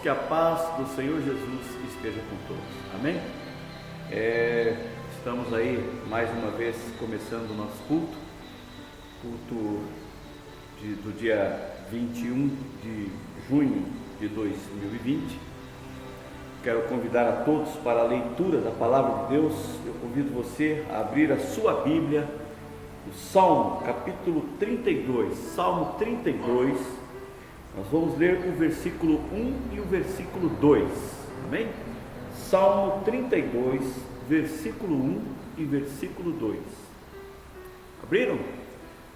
que a paz do Senhor Jesus esteja com todos. Amém? Estamos aí mais uma vez começando o nosso culto do dia 21 de junho de 2020. Quero convidar a todos para a leitura da Palavra de Deus. Eu convido você a abrir a sua Bíblia, o Salmo capítulo 32, Salmo 32, nós vamos ler o versículo 1 e o versículo 2, amém? Salmo 32, versículo 1 e versículo 2, abriram?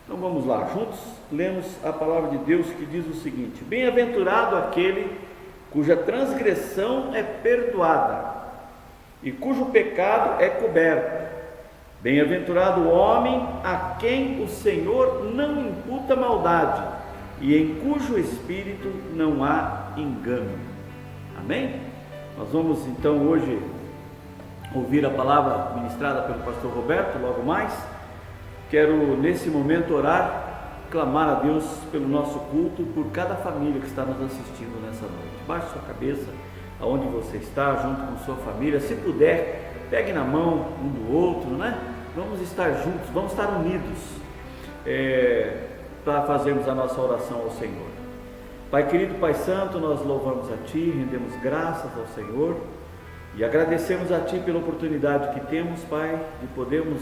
Então vamos lá, juntos lemos a Palavra de Deus que diz o seguinte: bem-aventurado aquele cuja transgressão é perdoada e cujo pecado é coberto. Bem-aventurado o homem a quem o Senhor não imputa maldade e em cujo espírito não há engano. Amém? Nós vamos então hoje ouvir a palavra ministrada pelo pastor Roberto, logo mais. Quero nesse momento orar, clamar a Deus pelo nosso culto, por cada família que está nos assistindo nessa noite. Baixe sua cabeça aonde você está, junto com sua família. Se puder, pegue na mão um do outro, né? Vamos estar juntos, vamos estar unidos para fazermos a nossa oração ao Senhor. Pai querido, Pai santo, nós louvamos a Ti, rendemos graças ao Senhor e agradecemos a Ti pela oportunidade que temos, Pai, de podermos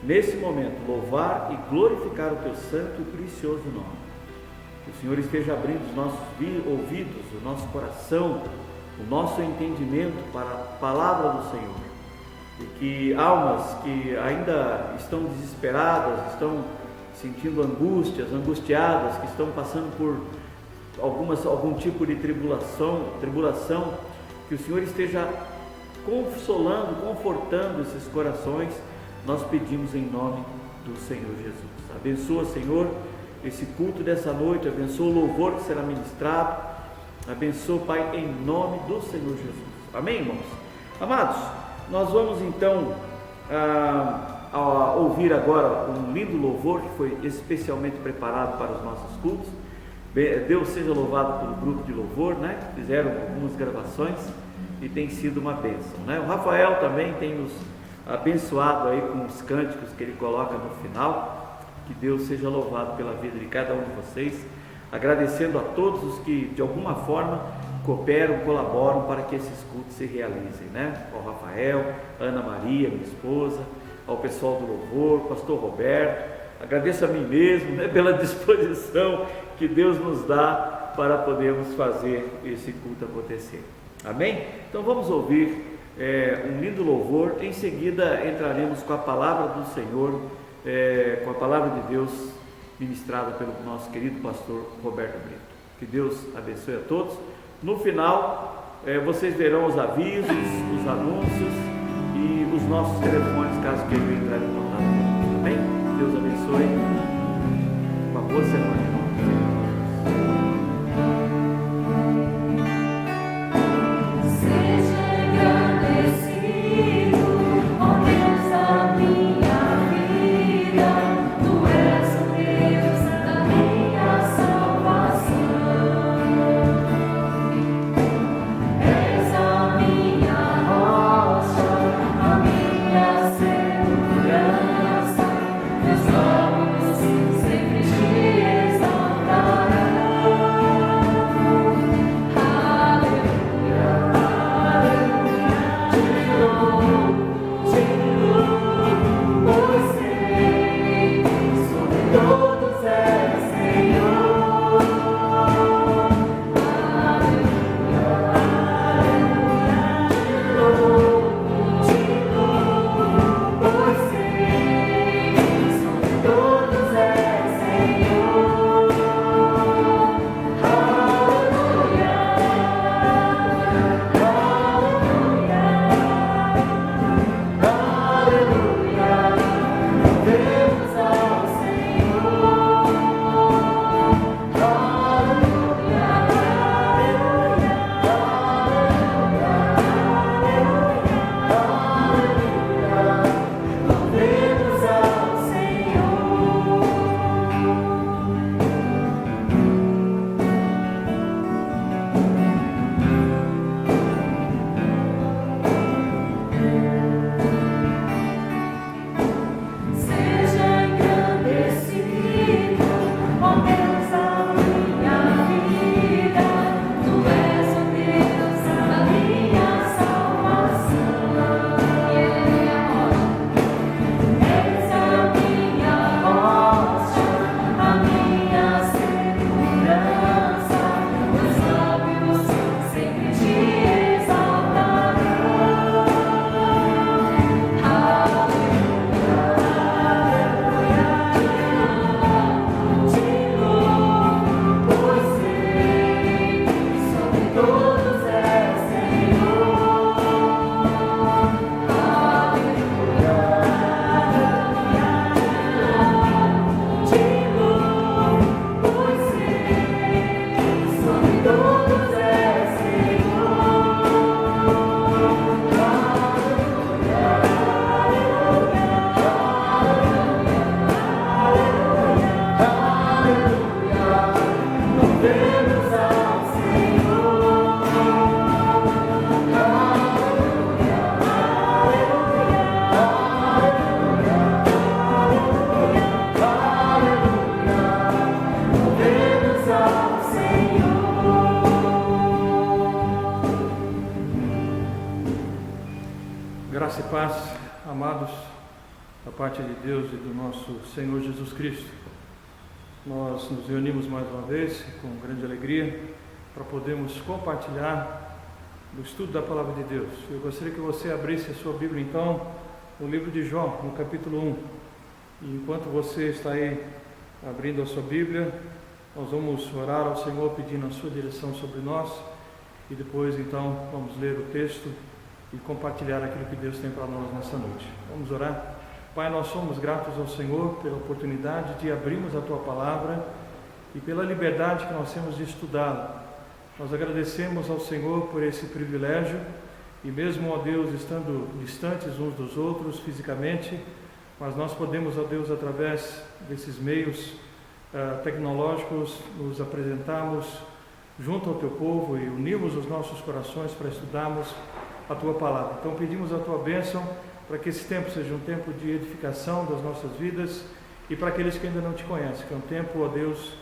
nesse momento louvar e glorificar o Teu santo e precioso nome. Que o Senhor esteja abrindo os nossos ouvidos, o nosso coração, o nosso entendimento para a palavra do Senhor, e que almas que ainda estão desesperadas, estão sentindo angústias, angustiadas, que estão passando por algum tipo de tribulação, que o Senhor esteja consolando, confortando esses corações. Nós pedimos em nome do Senhor Jesus. Abençoa, Senhor, esse culto dessa noite, abençoa o louvor que será ministrado, abençoa, Pai, em nome do Senhor Jesus. Amém, irmãos? Amados, nós vamos então ouvir agora um lindo louvor que foi especialmente preparado para os nossos cultos. Deus seja louvado pelo grupo de louvor, né? Fizeram algumas gravações e tem sido uma bênção, né? O Rafael também tem nos abençoado aí com os cânticos que ele coloca no final. Que Deus seja louvado pela vida de cada um de vocês, agradecendo a todos os que de alguma forma cooperam, colaboram para que esses cultos se realizem, né? Ao Rafael, Ana Maria, minha esposa, ao pessoal do louvor, pastor Roberto. Agradeço a mim mesmo, né, pela disposição que Deus nos dá para podermos fazer esse culto acontecer. Amém? Então vamos ouvir um lindo louvor. Em seguida entraremos com a palavra do Senhor, com a palavra de Deus ministrada pelo nosso querido pastor Roberto Brito. Que Deus abençoe a todos. No final vocês verão os avisos, os anúncios e os nossos telefones, caso queiram entrar em contato conosco. Amém? Deus abençoe. Uma boa semana em nome de Deus. Sempre te Graça e paz, amados, da parte de Deus e do nosso Senhor Jesus Cristo. Nós nos reunimos mais uma vez, com grande alegria, para podermos compartilhar do estudo da Palavra de Deus. Eu gostaria que você abrisse a sua Bíblia, então, no livro de Jó, no capítulo 1. E enquanto você está aí abrindo a sua Bíblia, nós vamos orar ao Senhor pedindo a sua direção sobre nós, e depois, então, vamos ler o texto e compartilhar aquilo que Deus tem para nós nessa noite. Vamos orar? Pai, nós somos gratos ao Senhor pela oportunidade de abrirmos a Tua Palavra e pela liberdade que nós temos de estudá-la. Nós agradecemos ao Senhor por esse privilégio e mesmo, ó Deus, estando distantes uns dos outros fisicamente, mas nós podemos, ó Deus, através desses meios tecnológicos, nos apresentarmos junto ao Teu povo e unirmos os nossos corações para estudarmos a Tua Palavra. Então pedimos a Tua bênção para que esse tempo seja um tempo de edificação das nossas vidas e para aqueles que ainda não Te conhecem, que é um tempo, ó Deus,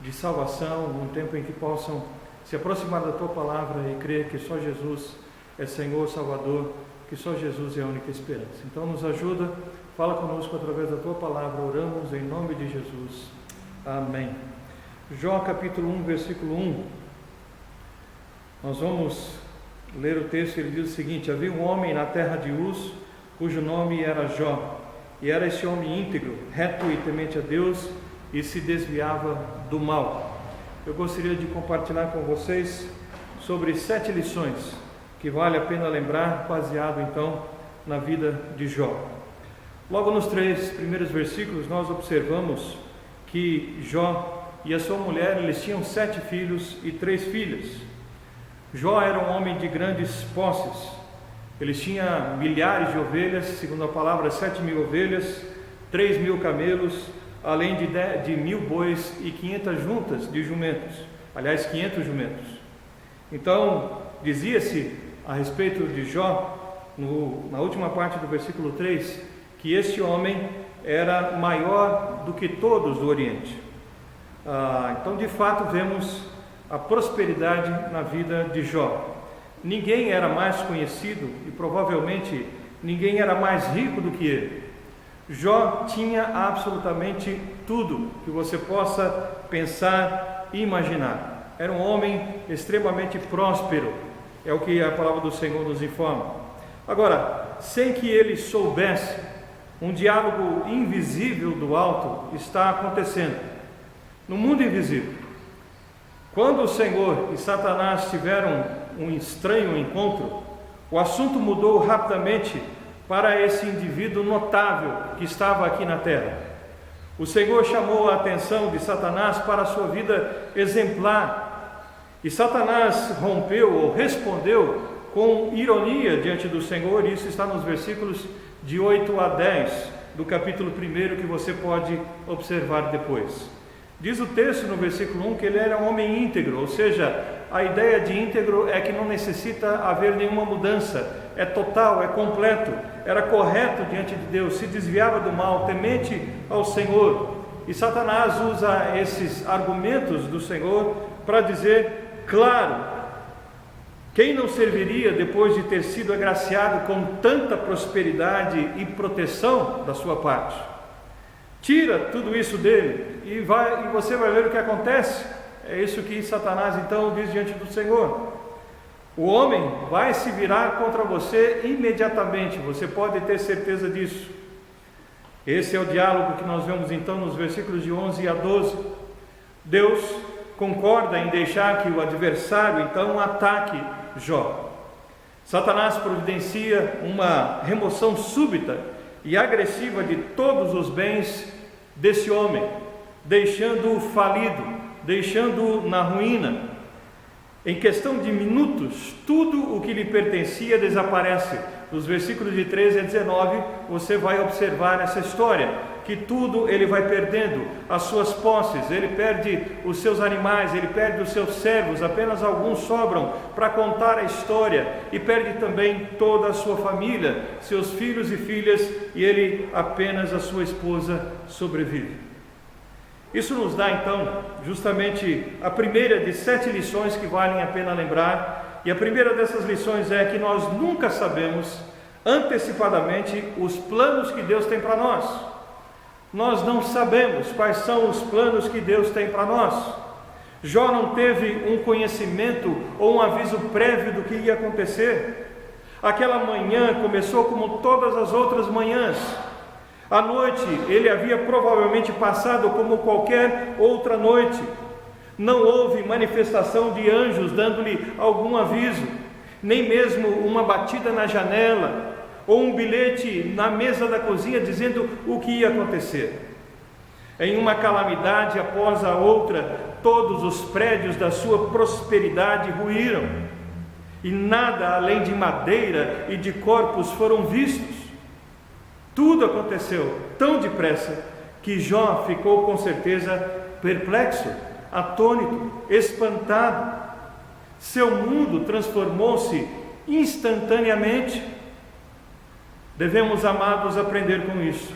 de salvação, um tempo em que possam se aproximar da Tua Palavra e crer que só Jesus é Senhor, Salvador, que só Jesus é a única esperança. Então nos ajuda, fala conosco através da Tua Palavra, oramos em nome de Jesus. Amém. Jó capítulo 1, versículo 1. Nós vamos ler o texto. Ele diz o seguinte: havia um homem na terra de Uz, cujo nome era Jó, e era esse homem íntegro, reto e temente a Deus, e se desviava do mal. Eu gostaria de compartilhar com vocês sobre 7 lições que vale a pena lembrar, baseado então na vida de Jó. Logo nos 3 primeiros versículos nós observamos que Jó e a sua mulher, eles tinham 7 filhos e 3 filhas. Jó era um homem de grandes posses. Ele tinha milhares de ovelhas, segundo a palavra, 7.000 ovelhas, 3.000 camelos, além de 1.000 bois e 500 juntas de jumentos. Aliás, 500 jumentos. Então, dizia-se a respeito de Jó, na última parte do versículo 3, que esse homem era maior do que todos do Oriente. Então, de fato, vemos a prosperidade na vida de Jó. Ninguém era mais conhecido e provavelmente ninguém era mais rico do que ele. Jó tinha absolutamente tudo que você possa pensar e imaginar. Era um homem extremamente próspero, é o que a palavra do Senhor nos informa. Agora, sem que ele soubesse, um diálogo invisível do alto está acontecendo no mundo invisível. Quando o Senhor e Satanás tiveram um estranho encontro, o assunto mudou rapidamente para esse indivíduo notável que estava aqui na terra. O Senhor chamou a atenção de Satanás para a sua vida exemplar, e Satanás rompeu ou respondeu com ironia diante do Senhor. Isso está nos versículos de 8 a 10 do capítulo 1, que você pode observar depois. Diz o texto no versículo 1 que ele era um homem íntegro, ou seja, a ideia de íntegro é que não necessita haver nenhuma mudança, é total, é completo, era correto diante de Deus, se desviava do mal, temente ao Senhor. E Satanás usa esses argumentos do Senhor para dizer, claro, quem não serviria depois de ter sido agraciado com tanta prosperidade e proteção da sua parte? Tira tudo isso dele e você vai ver o que acontece. É isso que Satanás então diz diante do Senhor. O homem vai se virar contra você imediatamente, você pode ter certeza disso. Esse é o diálogo que nós vemos então nos versículos de 11 a 12. Deus concorda em deixar que o adversário então ataque Jó. Satanás providencia uma remoção súbita e agressiva de todos os bens desse homem, deixando-o falido, deixando-o na ruína. Em questão de minutos, tudo o que lhe pertencia desaparece. Dos versículos de 13 a 19, você vai observar essa história, que tudo ele vai perdendo, as suas posses, ele perde os seus animais, ele perde os seus servos, apenas alguns sobram para contar a história, e perde também toda a sua família, seus filhos e filhas, e ele apenas a sua esposa sobrevive. Isso nos dá então justamente a primeira de 7 lições que valem a pena lembrar, e a primeira dessas lições é que nós nunca sabemos antecipadamente os planos que Deus tem para nós. Nós não sabemos quais são os planos que Deus tem para nós. Jó não teve um conhecimento ou um aviso prévio do que ia acontecer. Aquela manhã começou como todas as outras manhãs. A noite ele havia provavelmente passado como qualquer outra noite. Não houve manifestação de anjos dando-lhe algum aviso, nem mesmo uma batida na janela ou um bilhete na mesa da cozinha dizendo o que ia acontecer. Em uma calamidade após a outra, todos os prédios da sua prosperidade ruíram, e nada além de madeira e de corpos foram vistos. Tudo aconteceu tão depressa que Jó ficou com certeza perplexo, atônito, espantado. Seu mundo transformou-se instantaneamente. Devemos, amados, aprender com isso.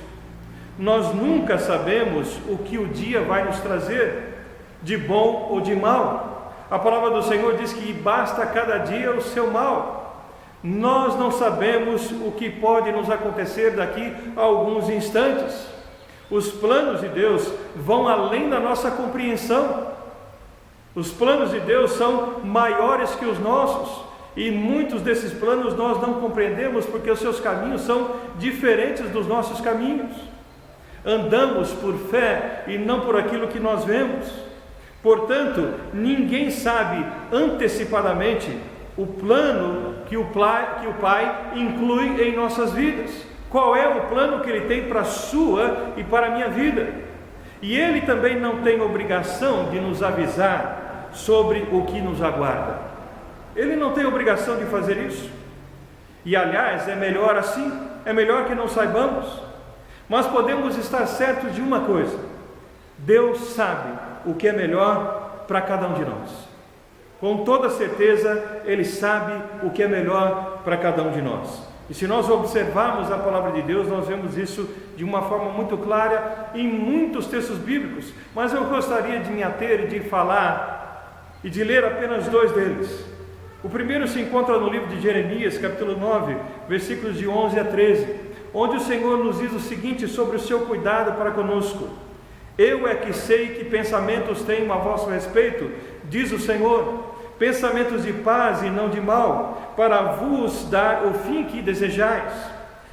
Nós nunca sabemos o que o dia vai nos trazer, de bom ou de mal. A palavra do Senhor diz que basta a cada dia o seu mal. Nós não sabemos o que pode nos acontecer daqui a alguns instantes. Os planos de Deus vão além da nossa compreensão. Os planos de Deus são maiores que os nossos, e muitos desses planos nós não compreendemos porque os seus caminhos são diferentes dos nossos caminhos. Andamos por fé e não por aquilo que nós vemos. Portanto, ninguém sabe antecipadamente o plano que o Pai inclui em nossas vidas. Qual é o plano que Ele tem para a sua e para a minha vida? E Ele também não tem obrigação de nos avisar sobre o que nos aguarda. Ele não tem obrigação de fazer isso. E aliás, é melhor assim, é melhor que não saibamos. Mas podemos estar certos de uma coisa: Deus sabe o que é melhor para cada um de nós. Com toda certeza, Ele sabe o que é melhor para cada um de nós. E se nós observarmos a palavra de Deus, nós vemos isso de uma forma muito clara em muitos textos bíblicos. Mas eu gostaria de me ater e de falar e de ler apenas dois deles. O primeiro se encontra no livro de Jeremias, capítulo 9, versículos de 11 a 13, onde o Senhor nos diz o seguinte sobre o seu cuidado para conosco: eu é que sei que pensamentos tenho a vosso respeito, diz o Senhor, pensamentos de paz e não de mal, para vos dar o fim que desejais.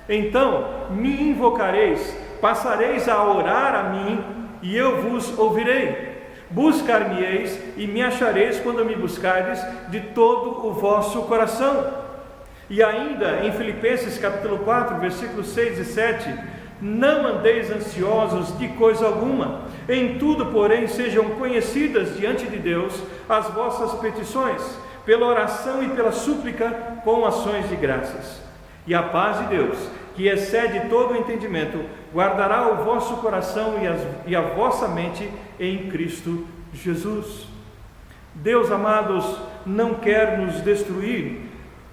Então me invocareis, passareis a orar a mim, e eu vos ouvirei. Buscar-me-eis e me achareis quando me buscardes de todo o vosso coração. E ainda em Filipenses capítulo 4, versículos 6 e 7, não andeis ansiosos de coisa alguma, em tudo, porém, sejam conhecidas diante de Deus as vossas petições, pela oração e pela súplica, com ações de graças. E a paz de Deus, que excede todo o entendimento, guardará o vosso coração e a vossa mente em Cristo Jesus. Deus, amados, não quer nos destruir,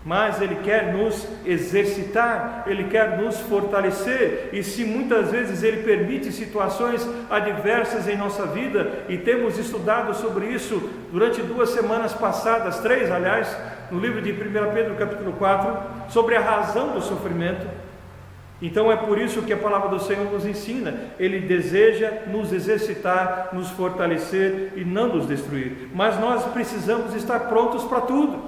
mas Ele quer nos exercitar, Ele quer nos fortalecer. E se muitas vezes Ele permite situações adversas em nossa vida, e temos estudado sobre isso durante 2 semanas passadas, 3 aliás, no livro de 1 Pedro capítulo 4, sobre a razão do sofrimento. Então é por isso que a palavra do Senhor nos ensina. Ele deseja nos exercitar, nos fortalecer e não nos destruir. Mas nós precisamos estar prontos para tudo,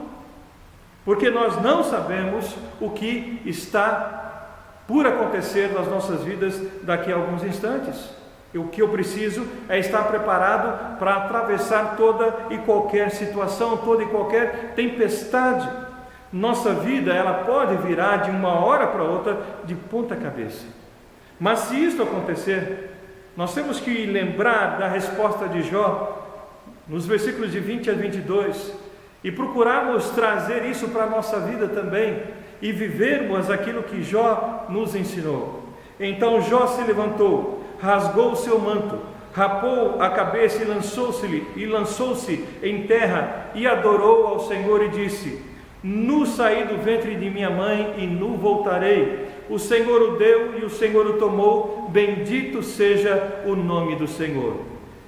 porque nós não sabemos o que está por acontecer nas nossas vidas daqui a alguns instantes. O que eu preciso é estar preparado para atravessar toda e qualquer situação, toda e qualquer tempestade. Nossa vida, ela pode virar de uma hora para outra de ponta cabeça. Mas se isso acontecer, nós temos que lembrar da resposta de Jó, nos versículos de 20 a 22, e procurarmos trazer isso para a nossa vida também, e vivermos aquilo que Jó nos ensinou. Então Jó se levantou, rasgou o seu manto, rapou a cabeça e lançou-se em terra, e adorou ao Senhor e disse: nu saí do ventre de minha mãe e nu voltarei. O Senhor o deu e o Senhor o tomou, bendito seja o nome do Senhor.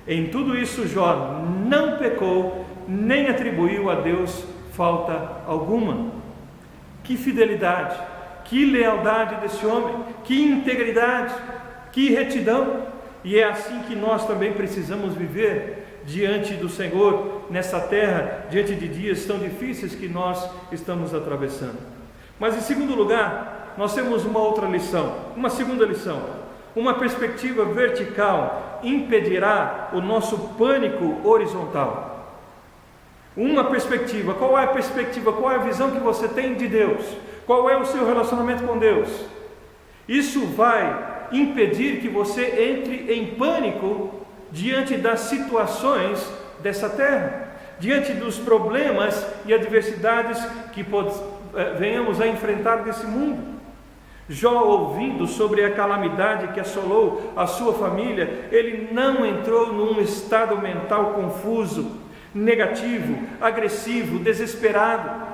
Em tudo isso Jó não pecou, nem atribuiu a Deus falta alguma. Que fidelidade, Que lealdade desse homem, que integridade, que retidão. E é assim que nós também precisamos viver diante do Senhor, nessa terra, diante de dias tão difíceis que nós estamos atravessando. Mas em segundo lugar, nós temos uma outra lição, uma segunda lição. Uma perspectiva vertical impedirá o nosso pânico horizontal. Uma perspectiva, qual é a perspectiva, qual é a visão que você tem de Deus? Qual é o seu relacionamento com Deus? Isso vai impedir que você entre em pânico diante das situações dessa terra, diante dos problemas e adversidades que venhamos a enfrentar nesse mundo. Jó, ouvindo sobre a calamidade que assolou a sua família, ele não entrou num estado mental confuso, negativo, agressivo, desesperado,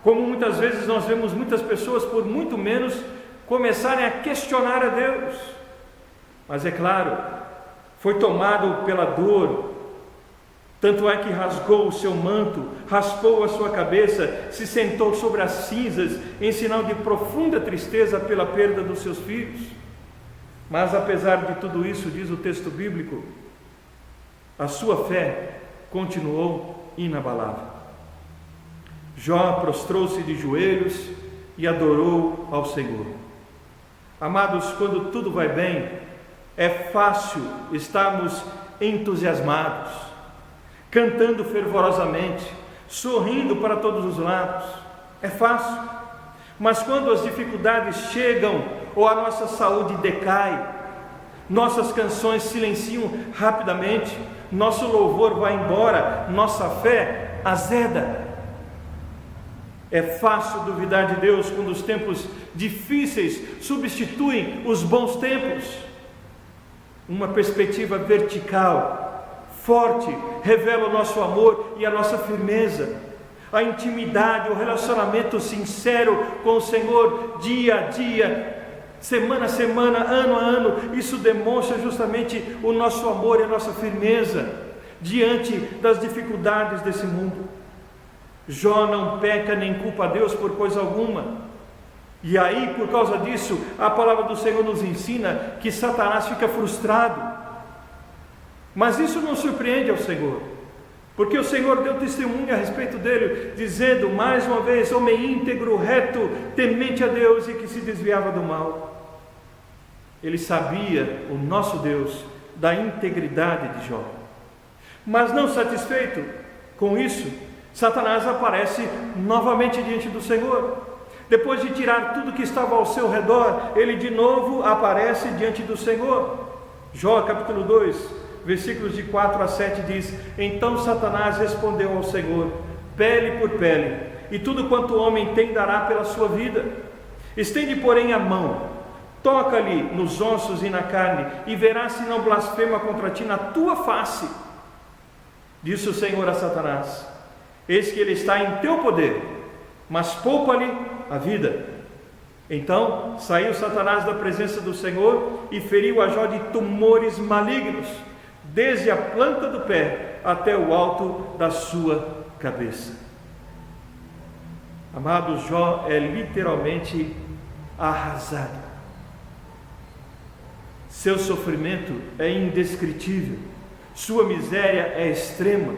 como muitas vezes nós vemos muitas pessoas, por muito menos, começarem a questionar a Deus. Mas é claro, foi tomado pela dor, tanto é que rasgou o seu manto, raspou a sua cabeça, se sentou sobre as cinzas, em sinal de profunda tristeza pela perda dos seus filhos. Mas apesar de tudo isso, diz o texto bíblico, a sua fé continuou inabalável. Jó prostrou-se de joelhos e adorou ao Senhor. Amados, quando tudo vai bem, é fácil estarmos entusiasmados, cantando fervorosamente, sorrindo para todos os lados. É fácil. Mas quando as dificuldades chegam ou a nossa saúde decai, nossas canções silenciam rapidamente, nosso louvor vai embora, nossa fé azeda. É fácil duvidar de Deus quando os tempos difíceis substituem os bons tempos. Uma perspectiva vertical, forte, revela o nosso amor e a nossa firmeza, a intimidade, o relacionamento sincero com o Senhor, dia a dia, semana a semana, ano a ano. Isso demonstra justamente o nosso amor e a nossa firmeza diante das dificuldades desse mundo. Jó não peca nem culpa a Deus por coisa alguma. E aí, por causa disso, a palavra do Senhor nos ensina que Satanás fica frustrado. Mas isso não surpreende ao Senhor, porque o Senhor deu testemunho a respeito dele, dizendo mais uma vez: homem íntegro, reto, temente a Deus e que se desviava do mal. Ele sabia, o nosso Deus, da integridade de Jó. Mas não satisfeito com isso, Satanás aparece novamente diante do Senhor. Depois de tirar tudo que estava ao seu redor, ele de novo aparece diante do Senhor. Jó capítulo 2, versículos de 4 a 7 diz: então Satanás respondeu ao Senhor: pele por pele, e tudo quanto o homem tem dará pela sua vida. Estende, porém, a mão, toca-lhe nos ossos e na carne, e verás se não blasfema contra ti na tua face. Disse o Senhor a Satanás: eis que ele está em teu poder, mas poupa-lhe a vida. Então saiu Satanás da presença do Senhor e feriu a Jó de tumores malignos, desde a planta do pé até o alto da sua cabeça. Amados, Jó é literalmente arrasado. Seu sofrimento é indescritível, sua miséria é extrema.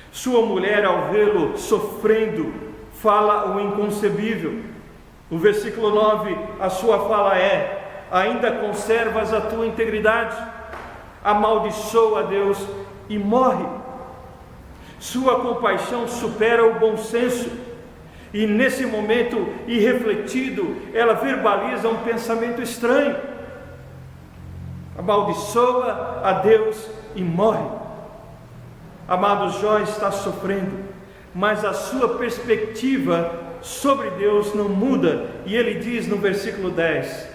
Sua mulher, ao vê-lo sofrendo, fala o inconcebível. No versículo 9, a sua fala é: ainda conservas a tua integridade? Amaldiçoa a Deus e morre. Sua compaixão supera o bom senso, e nesse momento irrefletido, ela verbaliza um pensamento estranho: amaldiçoa a Deus e morre. Amados, Jó está sofrendo, mas a sua perspectiva sobre Deus não muda, e ele diz no versículo 10: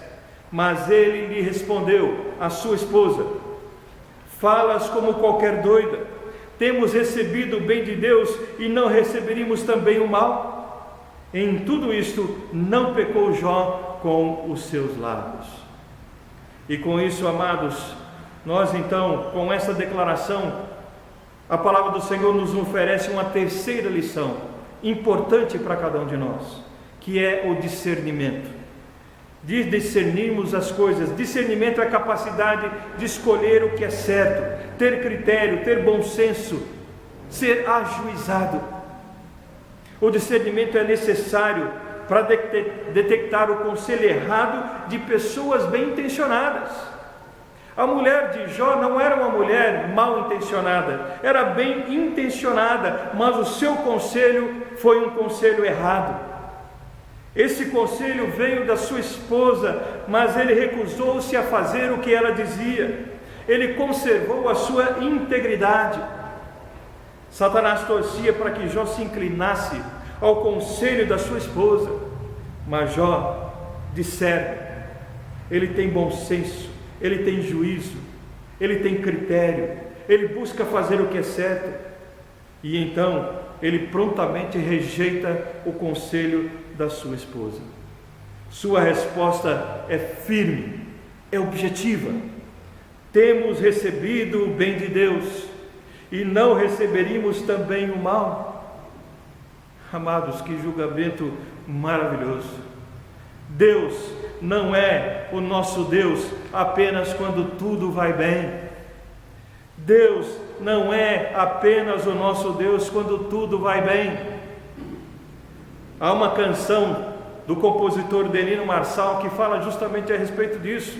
mas ele lhe respondeu, a sua esposa: falas como qualquer doida, temos recebido o bem de Deus e não receberíamos também o mal? Em tudo isto não pecou Jó com os seus lábios. E com isso, amados, nós então, com essa declaração, a palavra do Senhor nos oferece uma terceira lição importante para cada um de nós, que é o discernimento. de discernirmos as coisas. Discernimento é a capacidade de escolher o que é certo, ter critério, ter bom senso, ser ajuizado. O discernimento é necessário para detectar o conselho errado de pessoas bem intencionadas. A mulher de Jó não era uma mulher mal intencionada, era bem intencionada, mas o seu conselho foi um conselho errado. Esse conselho veio da sua esposa, mas ele recusou-se a fazer o que ela dizia. Ele conservou a sua integridade. Satanás torcia para que Jó se inclinasse ao conselho da sua esposa, mas Jó discerne. Ele tem bom senso, ele tem juízo, ele tem critério, ele busca fazer o que é certo, e então ele prontamente rejeita o conselho da sua esposa. Sua resposta é firme, é objetiva: temos recebido o bem de Deus e não receberíamos também o mal. Amados, que julgamento maravilhoso! Deus não é o nosso Deus apenas quando tudo vai bem. Deus não é apenas o nosso Deus quando tudo vai bem. Há uma canção do compositor Delino Marçal que fala justamente a respeito disso.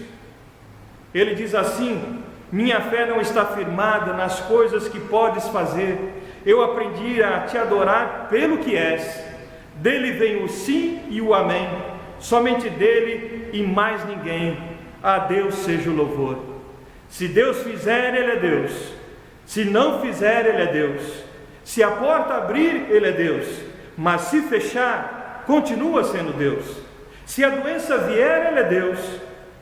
Ele diz assim: minha fé não está firmada nas coisas que podes fazer. Eu aprendi a te adorar pelo que és. Dele vem o sim e o amém. Somente dele e mais ninguém. A Deus seja o louvor. Se Deus fizer, Ele é Deus. Se não fizer, Ele é Deus. Se a porta abrir, Ele é Deus. Mas se fechar, continua sendo Deus. Se a doença vier, Ele é Deus.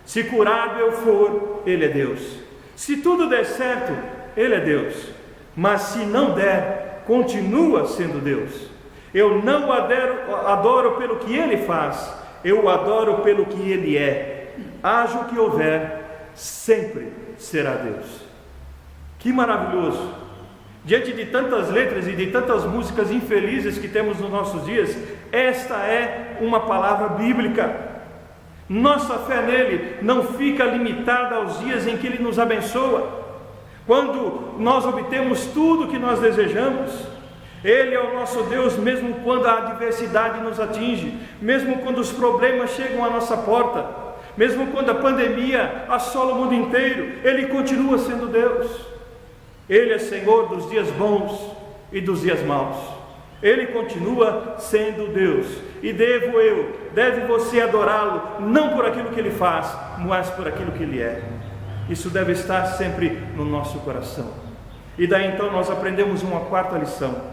Se curado eu for, Ele é Deus. Se tudo der certo, Ele é Deus. Mas se não der, continua sendo Deus. Eu não o adoro pelo que Ele faz, eu o adoro pelo que Ele é. Haja o que houver, sempre será Deus. Que maravilhoso! Diante de tantas letras e de tantas músicas infelizes que temos nos nossos dias, esta é uma palavra bíblica. Nossa fé nele não fica limitada aos dias em que Ele nos abençoa, quando nós obtemos tudo o que nós desejamos. Ele é o nosso Deus mesmo quando a adversidade nos atinge, mesmo quando os problemas chegam à nossa porta, mesmo quando a pandemia assola o mundo inteiro. Ele continua sendo Deus. Ele é Senhor dos dias bons e dos dias maus. Ele continua sendo Deus. E deve você adorá-lo, não por aquilo que Ele faz, mas por aquilo que Ele é. Isso deve estar sempre no nosso coração. E daí então nós aprendemos uma quarta lição.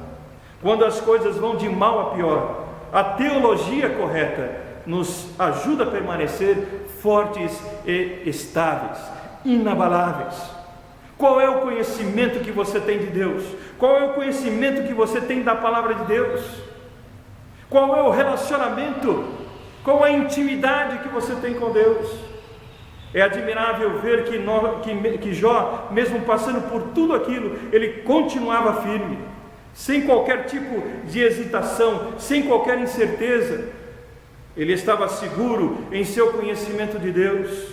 Quando as coisas vão de mal a pior, a teologia correta nos ajuda a permanecer fortes e estáveis, inabaláveis. Qual é o conhecimento que você tem de Deus? Qual é o conhecimento que você tem da palavra de Deus? Qual é o relacionamento? Qual é a intimidade que você tem com Deus? É admirável ver que Jó, mesmo passando por tudo aquilo, ele continuava firme, sem qualquer tipo de hesitação, sem qualquer incerteza. Ele estava seguro em seu conhecimento de Deus.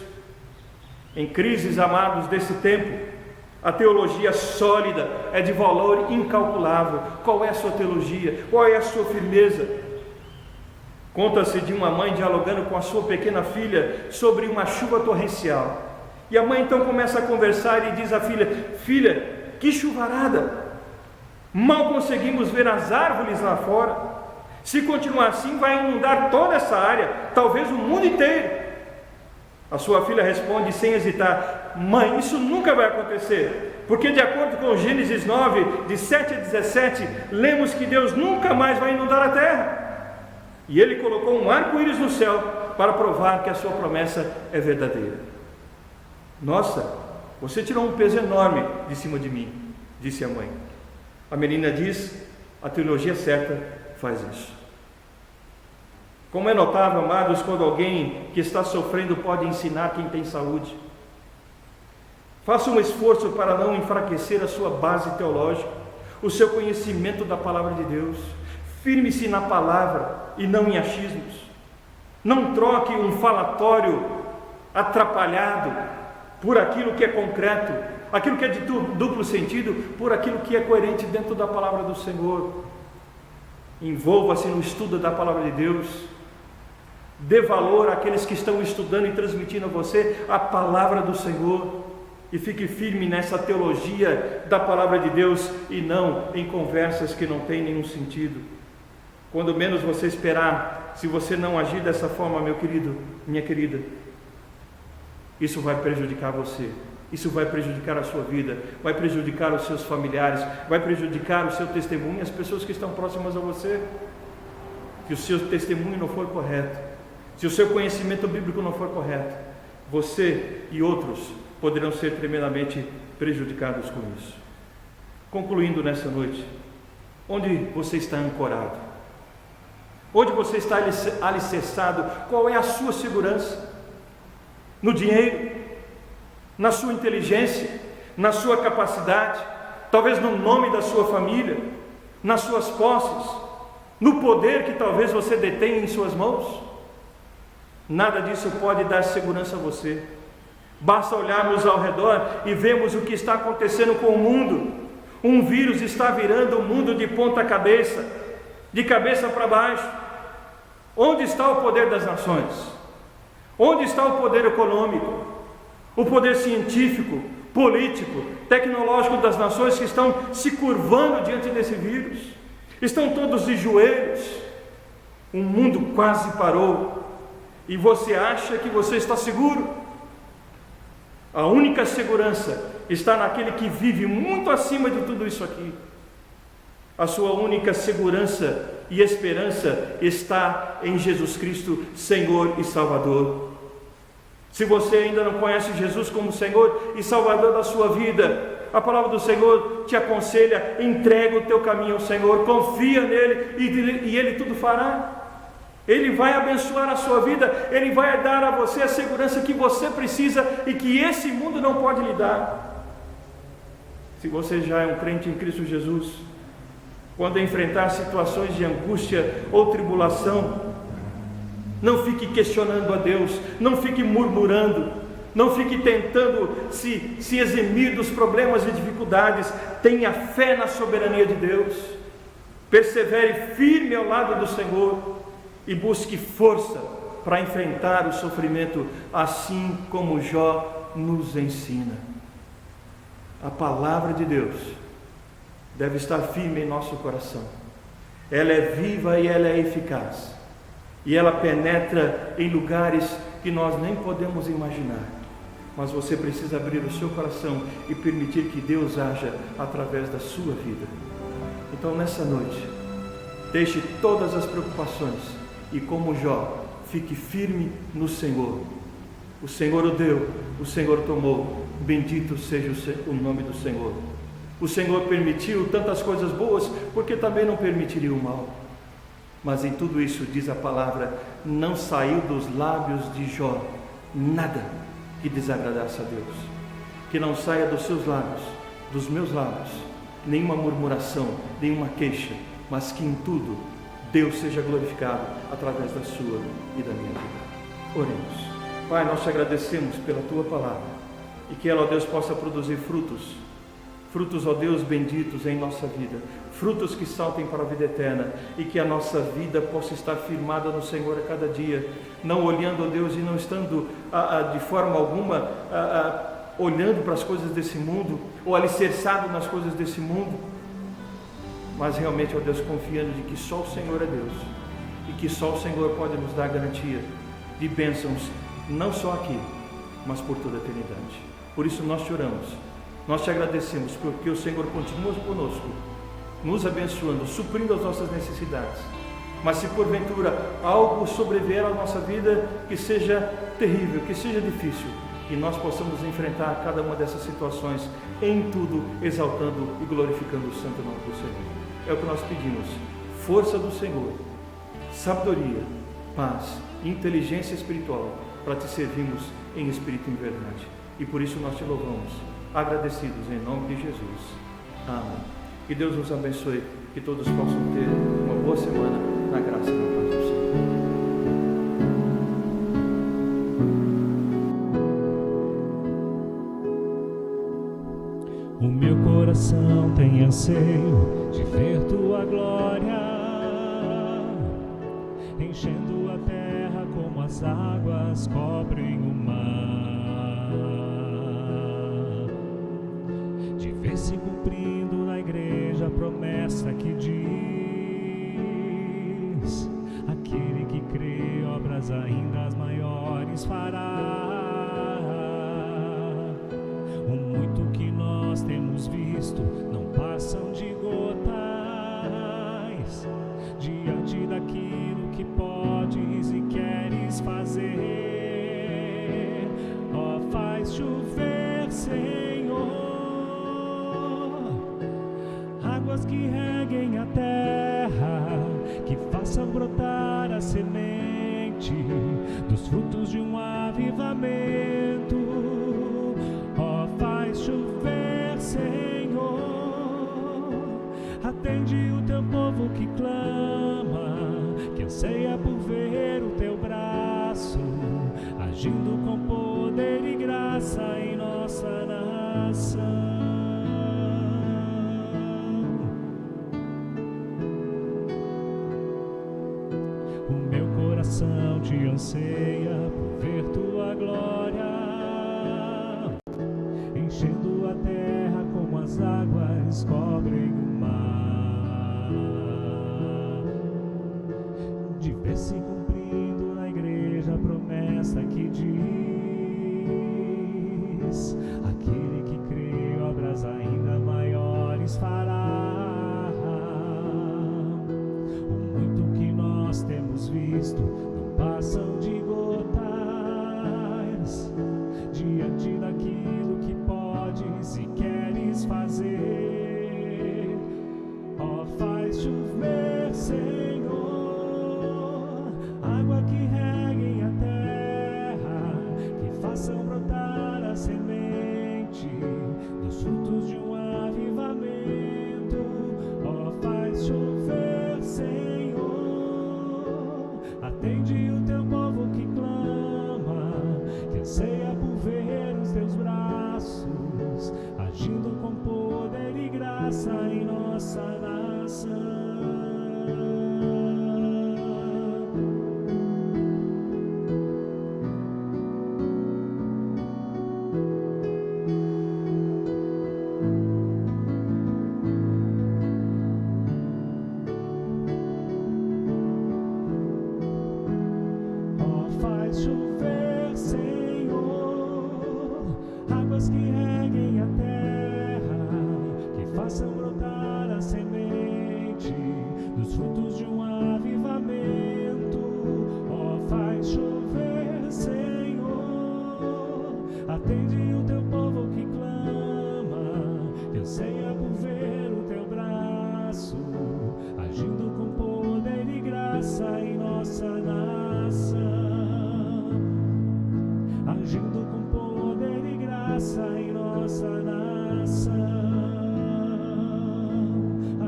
Em crises, amados, desse tempo, a teologia sólida é de valor incalculável. Qual é a sua teologia? Qual é a sua firmeza? Conta-se de uma mãe dialogando com a sua pequena filha sobre uma chuva torrencial. E a mãe então começa a conversar e diz à filha: filha, que chuvarada! Mal conseguimos ver as árvores lá fora. Se continuar assim, vai inundar toda essa área, talvez o mundo inteiro. A sua filha responde sem hesitar: mãe, isso nunca vai acontecer, porque de acordo com Gênesis 9, de 7 a 17, lemos que Deus nunca mais vai inundar a terra. E Ele colocou um arco-íris no céu para provar que a sua promessa é verdadeira. Nossa, você tirou um peso enorme de cima de mim, disse a mãe. A menina diz: a teologia certa faz isso. Como é notável, amados, quando alguém que está sofrendo pode ensinar quem tem saúde. Faça um esforço para não enfraquecer a sua base teológica, o seu conhecimento da palavra de Deus. Firme-se na palavra e não em achismos. Não troque um falatório atrapalhado por aquilo que é concreto, aquilo que é de duplo sentido, por aquilo que é coerente dentro da palavra do Senhor. Envolva-se no estudo da palavra de Deus. Dê valor àqueles que estão estudando e transmitindo a você a palavra do Senhor. E fique firme nessa teologia da palavra de Deus e não em conversas que não têm nenhum sentido. Quando menos você esperar, se você não agir dessa forma, meu querido, minha querida, isso vai prejudicar você. Isso vai prejudicar a sua vida, vai prejudicar os seus familiares, vai prejudicar o seu testemunho, as pessoas que estão próximas a você. Se o seu testemunho não for correto, se o seu conhecimento bíblico não for correto, você e outros poderão ser tremendamente prejudicados com isso. Concluindo nessa noite, onde você está ancorado? Onde você está alicerçado? Qual é a sua segurança? No dinheiro? Na sua inteligência? Na sua capacidade? Talvez no nome da sua família? Nas suas posses? No poder que talvez você detenha em suas mãos? Nada disso pode dar segurança a você. Basta olharmos ao redor e vermos o que está acontecendo com o mundo. Um vírus está virando o mundo de ponta cabeça, de cabeça para baixo. Onde está o poder das nações? Onde está o poder econômico? O poder científico, político, tecnológico das nações que estão se curvando diante desse vírus? Estão todos de joelhos. O mundo quase parou. E você acha que você está seguro? A única segurança está naquele que vive muito acima de tudo isso aqui. A sua única segurança e esperança está em Jesus Cristo, Senhor e Salvador. Se você ainda não conhece Jesus como Senhor e Salvador da sua vida, a palavra do Senhor te aconselha: entrega o teu caminho ao Senhor, confia nele e Ele tudo fará. Ele vai abençoar a sua vida, Ele vai dar a você a segurança que você precisa e que esse mundo não pode lhe dar. Se você já é um crente em Cristo Jesus, quando enfrentar situações de angústia ou tribulação, não fique questionando a Deus, não fique murmurando, não fique tentando se eximir dos problemas e dificuldades. Tenha fé na soberania de Deus, persevere firme ao lado do Senhor e busque força para enfrentar o sofrimento, assim como Jó nos ensina. A palavra de Deus deve estar firme em nosso coração. Ela é viva e ela é eficaz, e ela penetra em lugares que nós nem podemos imaginar. Mas você precisa abrir o seu coração e permitir que Deus haja através da sua vida. Então, nessa noite, deixe todas as preocupações e, como Jó, fique firme no Senhor. O Senhor o deu, o Senhor tomou. Bendito seja o nome do Senhor. O Senhor permitiu tantas coisas boas, porque também não permitiria o mal. Mas em tudo isso, diz a palavra, não saiu dos lábios de Jó nada que desagradasse a Deus. Que não saia dos seus lábios, dos meus lábios, nenhuma murmuração, nenhuma queixa, mas que em tudo Deus seja glorificado através da sua e da minha vida. Oremos. Pai, nós te agradecemos pela tua palavra e que ela, ó Deus, possa produzir frutos, ó Deus, benditos em nossa vida, frutos que saltem para a vida eterna, e que a nossa vida possa estar firmada no Senhor a cada dia, não olhando, ó Deus, e não estando de forma alguma olhando para as coisas desse mundo, ou alicerçado nas coisas desse mundo, mas realmente, ó Deus, confiando de que só o Senhor é Deus, e que só o Senhor pode nos dar garantia de bênçãos, não só aqui, mas por toda a eternidade. Por isso nós te oramos, nós te agradecemos, porque o Senhor continua conosco, nos abençoando, suprindo as nossas necessidades. Mas se porventura algo sobrevier à nossa vida que seja terrível, que seja difícil, que nós possamos enfrentar cada uma dessas situações, em tudo exaltando e glorificando o santo nome do Senhor. É o que nós pedimos: força do Senhor, sabedoria, paz, inteligência espiritual, para te servirmos em espírito e em verdade. E por isso nós te louvamos, agradecidos em nome de Jesus. Amém. Que Deus nos abençoe, que todos possam ter uma boa semana na graça e na paz do Senhor. anseio de ver tua glória, enchendo a terra como as águas cobrem o mar, de ver se cumprindo na igreja a promessa que diz: aquele que crê obras ainda as maiores fará. O muito que nós temos visto não passam de gotas diante daquilo que podes e queres fazer. Ó, faz chover, Senhor, águas que reguem a terra, que façam brotar a semente dos frutos de um avivamento. Ó, faz chover, Senhor, atende o teu povo que clama, que anseia por ver o teu braço agindo com poder e graça em nossa nação. O meu coração te anseia por ver tua glória, enchendo a terra como as águas cobrem o mar, de ver se cumprindo na igreja a promessa que diz: aquele que crê obras ainda maiores fará. O muito que nós temos visto não passam de gotas diante daquilo que podes e queres fazer. Ó, faz chover, Senhor, água que reguem a terra, que façam brotar a semente dos frutos de um avivamento. Ó, faz chover, Senhor, atende o teu povo que clama, que anseia por ver os teus braços agindo com poder e graça em nossa nação. Ó, faz chover, Senhor, águas que reguem a terra, que façam brotar a semente dos frutos de um avivamento. Ó, faz chover, Senhor, atende o teu povo que clama, que anseia por ver o teu braço agindo com poder e graça em nossa nação, agindo com poder e graça em nossa nação,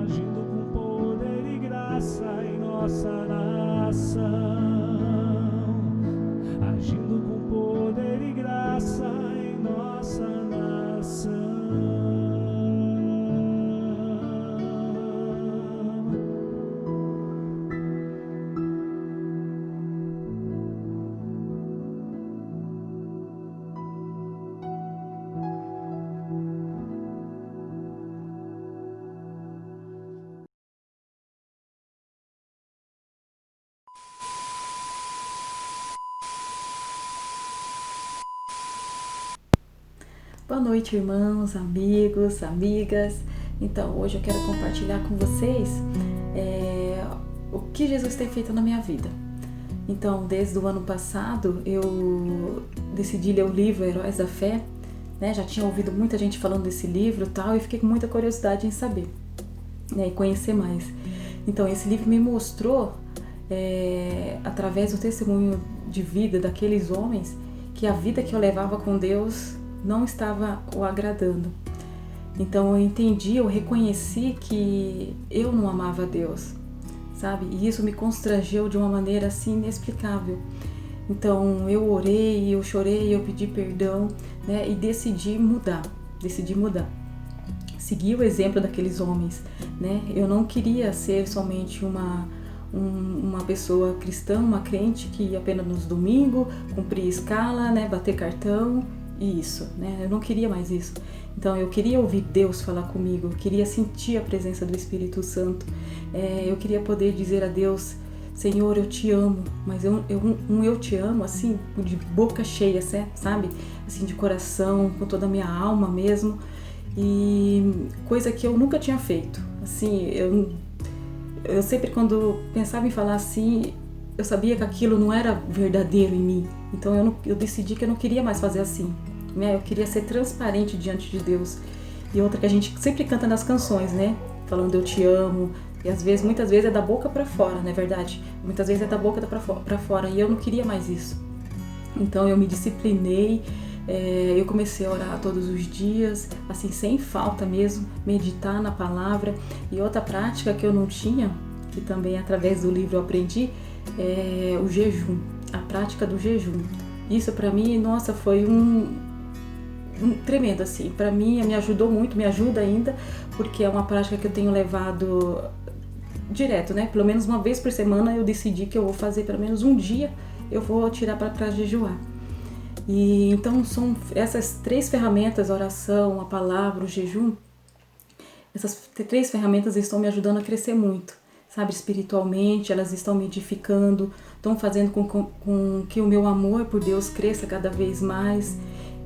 agindo com poder e graça em nossa nação, agindo com poder e graça em nossa nação. Boa noite, irmãos, amigos, amigas. Então, hoje eu quero compartilhar com vocês o que Jesus tem feito na minha vida. Então, desde o ano passado, eu decidi ler o livro Heróis da Fé, né? Já tinha ouvido muita gente falando desse livro e tal, e fiquei com muita curiosidade em saber, né? E conhecer mais. Então, esse livro me mostrou, através do testemunho de vida daqueles homens, que a vida que eu levava com Deus não estava o agradando. Então eu entendi, eu reconheci que eu não amava Deus, sabe? E isso me constrangeu de uma maneira assim inexplicável. Então eu orei, eu chorei, eu pedi perdão, né? E decidi mudar. seguir o exemplo daqueles homens, né? Eu não queria ser somente uma pessoa cristã, uma crente que ia apenas nos domingos, cumprir escala, né? Bater cartão e isso, né? Eu não queria mais isso. Então eu queria ouvir Deus falar comigo, eu queria sentir a presença do Espírito Santo, eu queria poder dizer a Deus: Senhor, eu te amo, mas eu te amo assim, de boca cheia, sabe? Assim, de coração, com toda a minha alma mesmo, e coisa que eu nunca tinha feito. Assim, eu sempre, quando pensava em falar assim, eu sabia que aquilo não era verdadeiro em mim, então eu decidi que eu não queria mais fazer assim, né? Eu queria ser transparente diante de Deus. E outra que a gente sempre canta nas canções, né? Falando eu te amo. E muitas vezes é da boca para fora, não é verdade? Muitas vezes é da boca para fora, e eu não queria mais isso. Então eu me disciplinei, eu comecei a orar todos os dias, assim, sem falta mesmo, meditar na palavra. E outra prática que eu não tinha, que também através do livro eu aprendi, é o jejum, a prática do jejum. Isso para mim, nossa, foi um tremendo, assim, para mim me ajudou muito, me ajuda ainda, porque é uma prática que eu tenho levado direto, né? Pelo menos uma vez por semana eu decidi que eu vou fazer pelo menos um dia, eu vou tirar para jejuar. E então são essas 3 ferramentas: a oração, a palavra, o jejum. Essas 3 ferramentas estão me ajudando a crescer muito, sabe, espiritualmente. Elas estão me edificando, estão fazendo com que o meu amor por Deus cresça cada vez mais.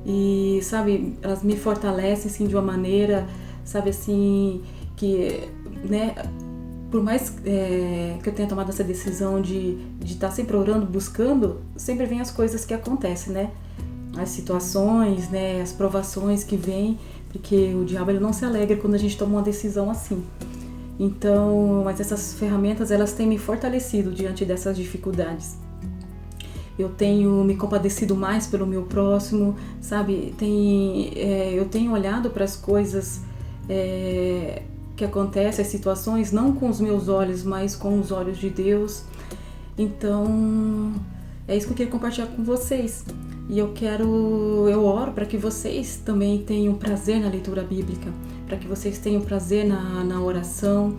E, sabe, elas me fortalecem, assim, de uma maneira, sabe, assim, que, né, por mais que eu tenha tomado essa decisão de estar sempre orando, buscando, sempre vem as coisas que acontecem, né? As situações, né, as provações que vêm, porque o diabo ele não se alegra quando a gente toma uma decisão assim. Então, mas essas ferramentas, elas têm me fortalecido diante dessas dificuldades. Eu tenho me compadecido mais pelo meu próximo, sabe? Eu tenho olhado para as coisas que acontecem, as situações, não com os meus olhos, mas com os olhos de Deus. Então, é isso que eu queria compartilhar com vocês. E eu oro para que vocês também tenham prazer na leitura bíblica, para que vocês tenham prazer na oração,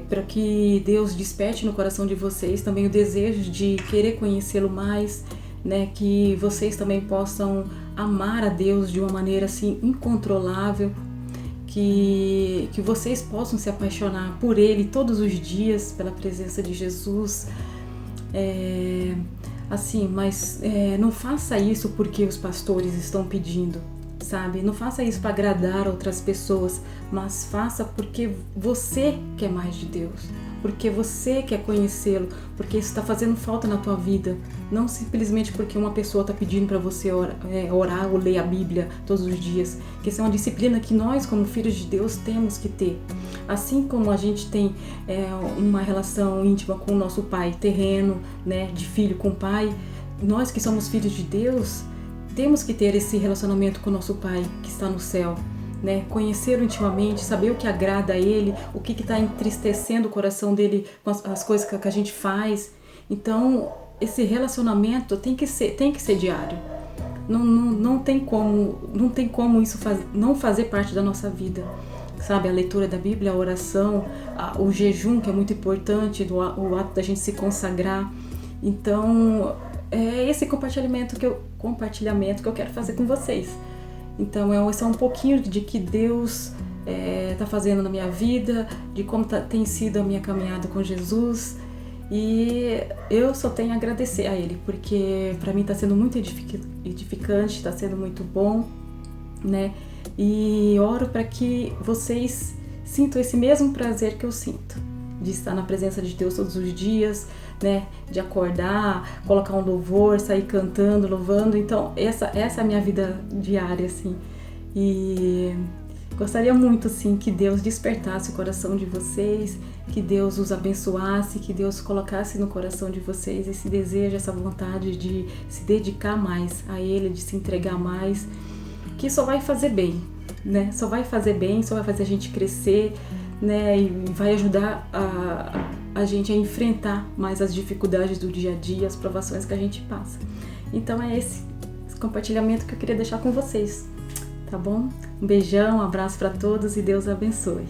para que Deus desperte no coração de vocês também o desejo de querer conhecê-lo mais, né? Que vocês também possam amar a Deus de uma maneira assim incontrolável, que vocês possam se apaixonar por Ele todos os dias, pela presença de Jesus. Assim, mas não faça isso porque os pastores estão pedindo, sabe? Não faça isso para agradar outras pessoas, mas faça porque você quer mais de Deus, porque você quer conhecê-lo, porque isso está fazendo falta na tua vida, não simplesmente porque uma pessoa está pedindo para você orar ou ler a Bíblia todos os dias, que essa é uma disciplina que nós, como filhos de Deus, temos que ter. Assim como a gente tem uma relação íntima com o nosso pai terreno, né, de filho com pai, nós que somos filhos de Deus, temos que ter esse relacionamento com o nosso pai que está no céu, né? Conhecê-lo intimamente, saber o que agrada a ele, o que está entristecendo o coração dele com as coisas que a gente faz. Então, esse relacionamento tem que ser diário. Não tem como isso não fazer parte da nossa vida. Sabe, a leitura da Bíblia, a oração, o jejum, que é muito importante, o ato da gente se consagrar. Então, é esse compartilhamento que eu quero fazer com vocês. Então, esse é um pouquinho de que Deus está fazendo na minha vida, de como tem sido a minha caminhada com Jesus. E eu só tenho a agradecer a Ele, porque para mim está sendo muito edificante, está sendo muito bom, né? E oro para que vocês sintam esse mesmo prazer que eu sinto, de estar na presença de Deus todos os dias, né? De acordar, colocar um louvor, sair cantando, louvando. Então, essa é a minha vida diária, assim. E gostaria muito, assim, que Deus despertasse o coração de vocês, que Deus os abençoasse, que Deus colocasse no coração de vocês esse desejo, essa vontade de se dedicar mais a Ele, de se entregar mais, que só vai fazer bem, né? Só vai fazer bem, só vai fazer a gente crescer, né? E vai ajudar a gente a enfrentar mais as dificuldades do dia a dia, as provações que a gente passa. Então é esse compartilhamento que eu queria deixar com vocês, tá bom? Um beijão, um abraço para todos e Deus abençoe.